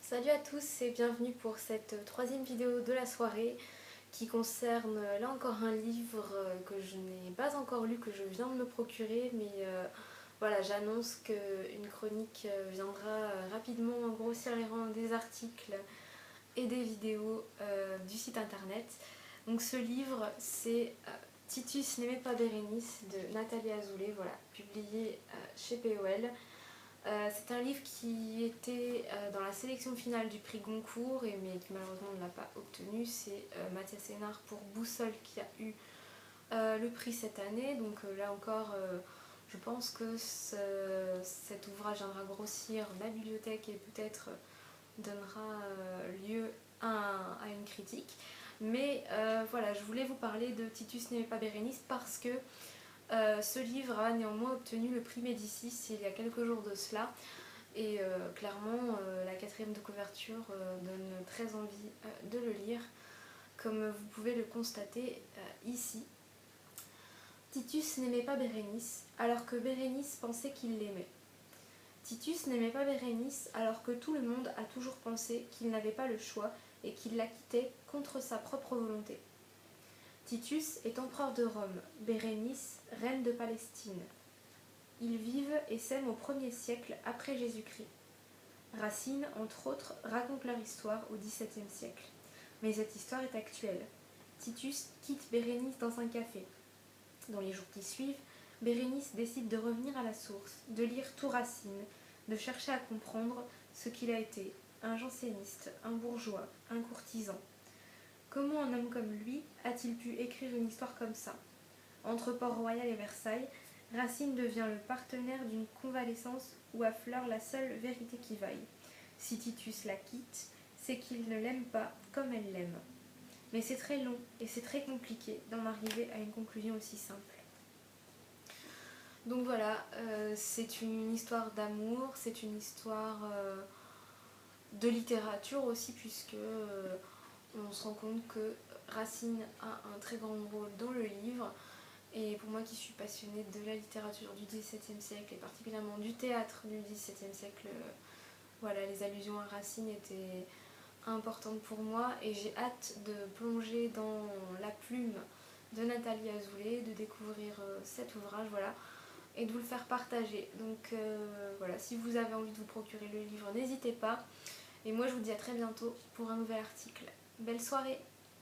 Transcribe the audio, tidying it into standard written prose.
Salut à tous et bienvenue pour cette troisième vidéo de la soirée qui concerne là encore un livre que je n'ai pas encore lu, que je viens de me procurer, mais voilà, j'annonce qu'une chronique viendra rapidement grossir les rangs des articles et des vidéos du site internet. Donc ce livre c'est Titus n'aimait pas Bérénice de Nathalie Azoulay, voilà, publié chez POL. C'est un livre qui était dans la sélection finale du prix Goncourt, mais qui malheureusement ne l'a pas obtenu. C'est Mathias Sénard pour Boussole qui a eu le prix cette année. Donc là encore, je pense que cet ouvrage viendra grossir la bibliothèque et peut-être donnera lieu à une critique. Mais voilà, je voulais vous parler de Titus n'aimait pas Bérénice parce que ce livre a néanmoins obtenu le prix Médicis il y a quelques jours de cela et clairement la quatrième de couverture donne très envie de le lire, comme vous pouvez le constater ici. Titus n'aimait pas Bérénice alors que Bérénice pensait qu'il l'aimait. Titus n'aimait pas Bérénice alors que tout le monde a toujours pensé qu'il n'avait pas le choix et qu'il la quittait contre sa propre volonté. Titus est empereur de Rome, Bérénice, reine de Palestine. Ils vivent et s'aiment au 1er siècle après Jésus-Christ. Racine, entre autres, raconte leur histoire au XVIIe siècle. Mais cette histoire est actuelle. Titus quitte Bérénice dans un café. Dans les jours qui suivent, Bérénice décide de revenir à la source, de lire tout Racine, de chercher à comprendre ce qu'il a été, un janséniste, un bourgeois, un courtisan. Comment un homme comme lui a-t-il pu écrire une histoire comme ça? Entre Port-Royal et Versailles, Racine devient le partenaire d'une convalescence où affleure la seule vérité qui vaille. Si Titus la quitte, c'est qu'il ne l'aime pas comme elle l'aime. Mais c'est très long et c'est très compliqué d'en arriver à une conclusion aussi simple. Donc voilà, c'est une histoire d'amour, c'est une histoire de littérature aussi, puisque on se rend compte que Racine a un très grand rôle dans le livre. Et pour moi qui suis passionnée de la littérature du XVIIe siècle et particulièrement du théâtre du XVIIe siècle, voilà, les allusions à Racine étaient importantes pour moi et j'ai hâte de plonger dans la plume de Nathalie Azoulay, de découvrir cet ouvrage, voilà, et de vous le faire partager. Donc voilà, si vous avez envie de vous procurer le livre, n'hésitez pas. Et moi je vous dis à très bientôt pour un nouvel article. Belle soirée!